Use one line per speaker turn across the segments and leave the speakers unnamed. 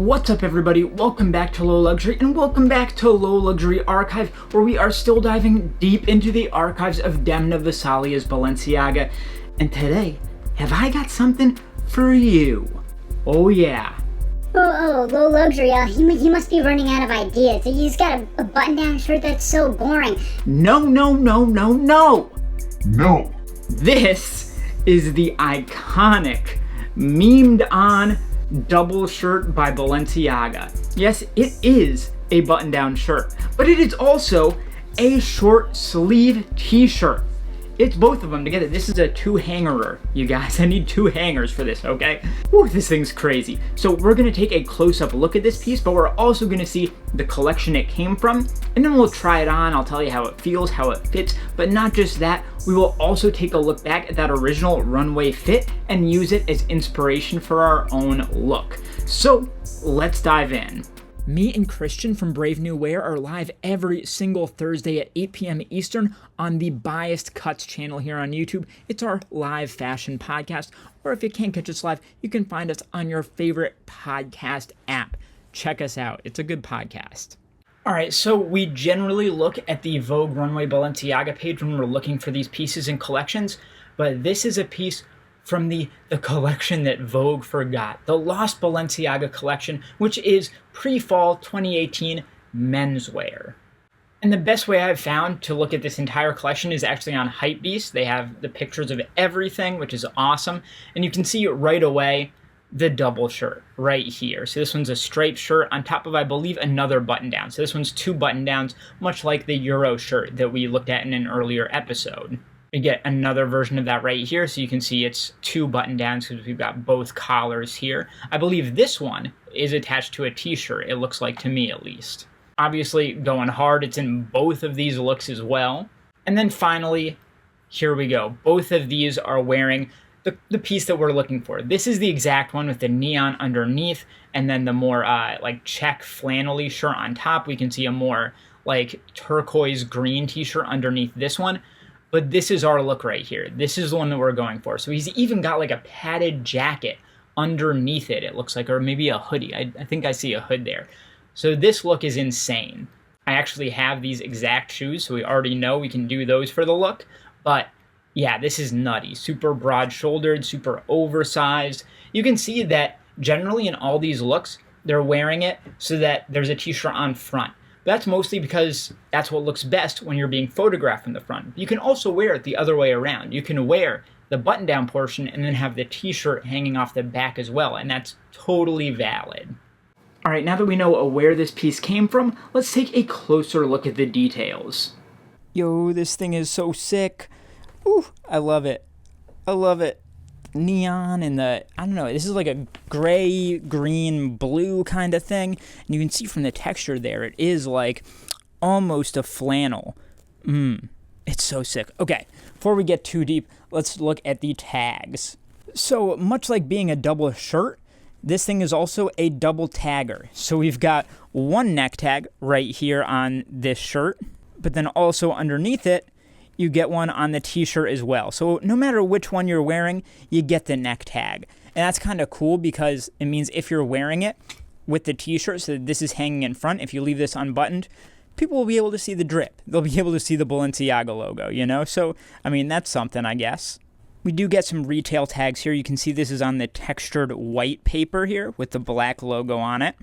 What's up everybody, welcome back to Low Luxury and welcome back to Low Luxury Archive, where we are still diving deep into the archives of Demna Vesalia's Balenciaga. And today, have I got something for you? Oh yeah.
Low luxury, he must be running out of ideas. He's got a button-down shirt that's so boring.
No. This is the iconic, memed on double shirt by Balenciaga. Yes, it is a button-down shirt, but it is also a short sleeve t-shirt. It's both of them together. This is a two-hangerer, you guys. I need two hangers for this, okay? Whew, this thing's crazy. So we're gonna take a close-up look at this piece, but we're also gonna see the collection it came from, and then we'll try it on. I'll tell you how it feels, how it fits, but not just that. We will also take a look back at that original runway fit and use it as inspiration for our own look. So let's dive in. Me and Christian from Brave New Wear are live every single Thursday at 8 p.m. Eastern on the Biased Cuts channel here on YouTube. It's our live fashion podcast, or if you can't catch us live, you can find us on your favorite podcast app. Check us out. It's a good podcast. All right, so we generally look at the Vogue Runway Balenciaga page when we're looking for these pieces and collections, but this is a piece from the collection that Vogue forgot, the Lost Balenciaga collection, which is pre-fall 2018 menswear. And the best way I've found to look at this entire collection is actually on Hypebeast. They have the pictures of everything, which is awesome. And you can see right away the double shirt right here. So this one's a striped shirt on top of, I believe, another button down. So this one's two button downs, much like the Euro shirt that we looked at in an earlier episode. We get another version of that right here, so you can see it's two button downs because we've got both collars here. I believe this one is attached to a t-shirt, it looks like to me at least. Obviously going hard, it's in both of these looks as well. And then finally, here we go. Both of these are wearing the piece that we're looking for. This is the exact one with the neon underneath, and then the more like check flannel-y shirt on top. We can see a more like turquoise green t-shirt underneath this one. But this is our look right here. This is the one that we're going for. So he's even got like a padded jacket underneath it, it looks like, or maybe a hoodie. I think I see a hood there. So this look is insane. I actually have these exact shoes, so we already know we can do those for the look. But yeah, this is nutty. Super broad-shouldered, super oversized. You can see that generally in all these looks, they're wearing it so that there's a t-shirt on front. That's mostly because that's what looks best when you're being photographed from the front. You can also wear it the other way around. You can wear the button-down portion and then have the t-shirt hanging off the back as well, and that's totally valid. All right, now that we know where this piece came from, let's take a closer look at the details. Yo, this thing is so sick. Ooh, I love it. I love it. Neon and I don't know, this is like a gray, green, blue kind of thing. And you can see from the texture there, it is like almost a flannel. It's so sick. Okay, before we get too deep, let's look at the tags. So much like being a double shirt, this thing is also a double tagger. So we've got one neck tag right here on this shirt, but then also underneath it, you get one on the t-shirt as well. So no matter which one you're wearing, you get the neck tag. And that's kind of cool because it means if you're wearing it with the t-shirt, so this is hanging in front, if you leave this unbuttoned, people will be able to see the drip. They'll be able to see the Balenciaga logo, you know? So, I mean, that's something, I guess. We do get some retail tags here. You can see this is on the textured white paper here with the black logo on it.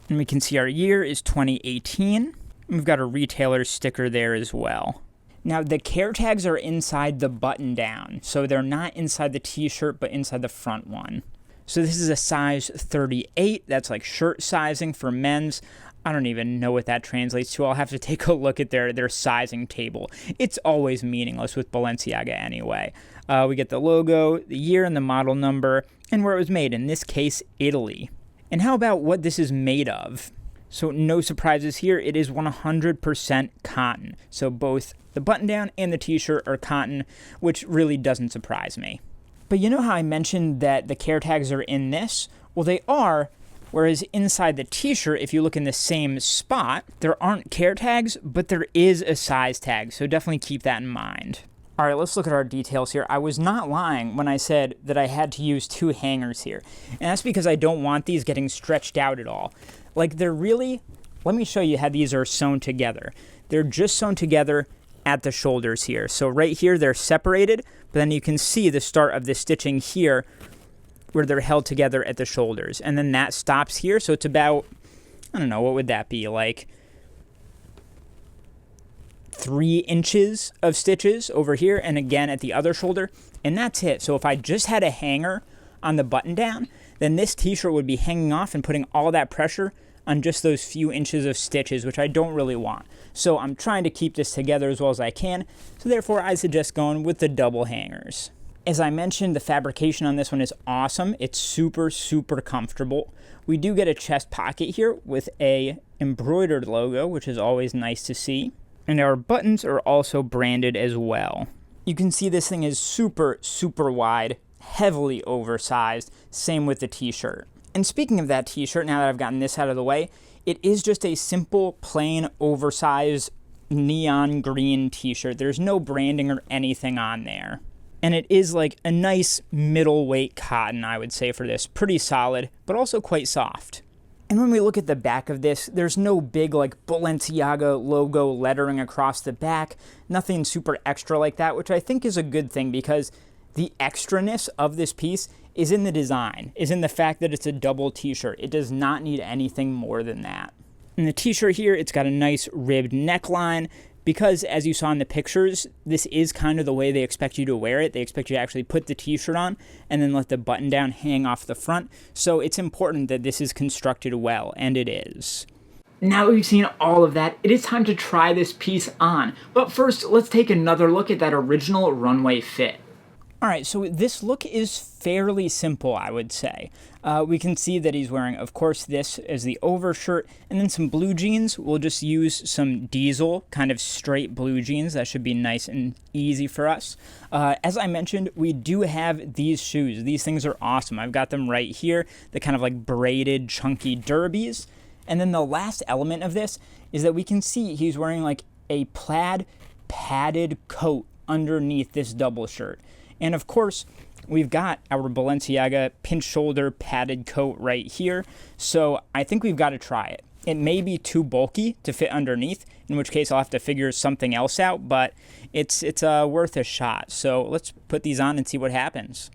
And we can see our year is 2018. We've got a retailer sticker there as well. Now, the care tags are inside the button down, so they're not inside the t-shirt, but inside the front one. So this is a size 38. That's like shirt sizing for men's. I don't even know what that translates to. I'll have to take a look at their sizing table. It's always meaningless with Balenciaga anyway. We get the logo, the year and the model number, and where it was made, in this case, Italy. And how about what this is made of? So no surprises here, it is 100% cotton. So both the button-down and the t-shirt are cotton, which really doesn't surprise me. But you know how I mentioned that the care tags are in this? Well, they are, whereas inside the t-shirt, if you look in the same spot, there aren't care tags, but there is a size tag, so definitely keep that in mind. All right, let's look at our details here. I was not lying when I said that I had to use 2 hangers here. And that's because I don't want these getting stretched out at all. Like, they're really, let me show you how these are sewn together. They're just sewn together at the shoulders here. So right here, they're separated, but then you can see the start of the stitching here where they're held together at the shoulders. And then that stops here, so it's about, I don't know, what would that be, like 3 inches of stitches over here, and again at the other shoulder, and that's it. So if I just had a hanger on the button down, then this t-shirt would be hanging off and putting all that pressure on just those few inches of stitches, which I don't really want. So I'm trying to keep this together as well as I can, so therefore I suggest going with the double hangers. As I mentioned, the fabrication on this one is awesome. It's super, super comfortable. We do get a chest pocket here with a embroidered logo, which is always nice to see. And our buttons are also branded as well. You can see this thing is super, super wide, heavily oversized. Same with the t-shirt. And speaking of that t-shirt, now that I've gotten this out of the way, it is just a simple, plain, oversized, neon green t-shirt. There's no branding or anything on there. And it is like a nice middleweight cotton, I would say, for this. Pretty solid, but also quite soft. And when we look at the back of this, there's no big like Balenciaga logo lettering across the back, nothing super extra like that, which I think is a good thing because the extraness of this piece is in the design, is in the fact that it's a double t-shirt. It does not need anything more than that. In the t-shirt here, it's got a nice ribbed neckline because, as you saw in the pictures, this is kind of the way they expect you to wear it. They expect you to actually put the t-shirt on and then let the button down hang off the front. So it's important that this is constructed well, and it is. Now that we've seen all of that, it is time to try this piece on. But first, let's take another look at that original runway fit. All right, so this look is fairly simple, I would say. We can see that he's wearing, of course, this as the overshirt, and then some blue jeans. We'll just use some diesel, kind of straight blue jeans. That should be nice and easy for us. As I mentioned, we do have these shoes. These things are awesome. I've got them right here, the kind of like braided, chunky derbies. And then the last element of this is that we can see he's wearing like a plaid padded coat underneath this double shirt. And of course, we've got our Balenciaga pinch shoulder padded coat right here. So I think we've got to try it. It may be too bulky to fit underneath, in which case I'll have to figure something else out, but it's worth a shot. So let's put these on and see what happens.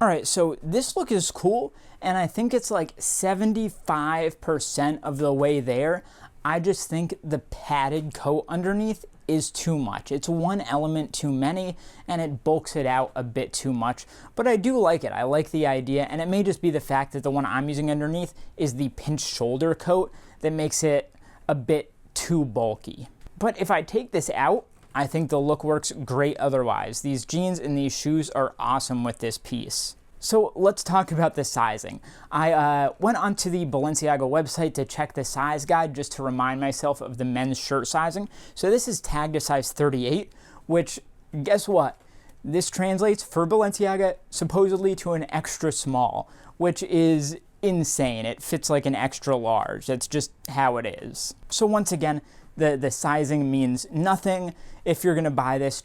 All right, so this look is cool, and I think it's like 75% of the way there. I just think the padded coat underneath is too much. It's one element too many, and it bulks it out a bit too much. But I do like it. I like the idea, and it may just be the fact that the one I'm using underneath is the pinch shoulder coat that makes it a bit too bulky. But if I take this out, I think the look works great otherwise. These jeans and these shoes are awesome with this piece. So let's talk about the sizing. I went onto the Balenciaga website to check the size guide just to remind myself of the men's shirt sizing. So this is tagged to size 38, which, guess what? This translates for Balenciaga supposedly to an extra small, which is insane. It fits like an extra large. That's just how it is. So once again, the sizing means nothing. If you're gonna buy this,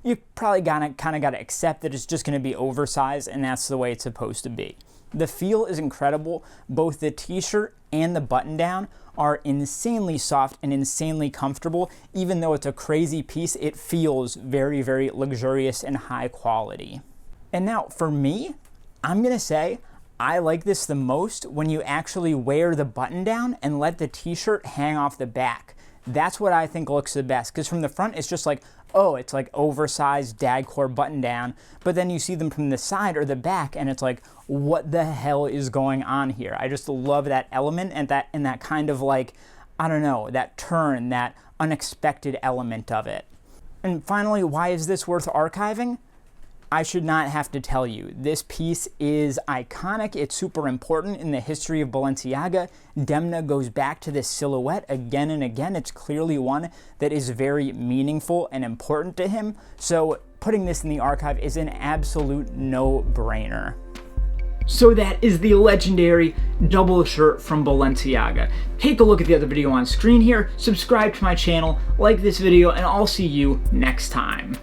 you probably kind of got to accept that it's just going to be oversized, and that's the way it's supposed to be. The feel is incredible. Both the t-shirt and the button down are insanely soft and insanely comfortable. Even though it's a crazy piece, it feels very, very luxurious and high quality. And now for me, I'm going to say I like this the most when you actually wear the button down and let the t-shirt hang off the back. That's what I think looks the best, because from the front it's just like, oh, it's like oversized dagcore button down, but then you see them from the side or the back and it's like, what the hell is going on here? I just love that element and that kind of like, I don't know, that turn, that unexpected element of it. And finally, why is this worth archiving? I should not have to tell you. This piece is iconic. It's super important in the history of Balenciaga. Demna goes back to this silhouette again and again. It's clearly one that is very meaningful and important to him. So putting this in the archive is an absolute no-brainer. So that is the legendary double shirt from Balenciaga. Take a look at the other video on screen here, subscribe to my channel, like this video, and I'll see you next time.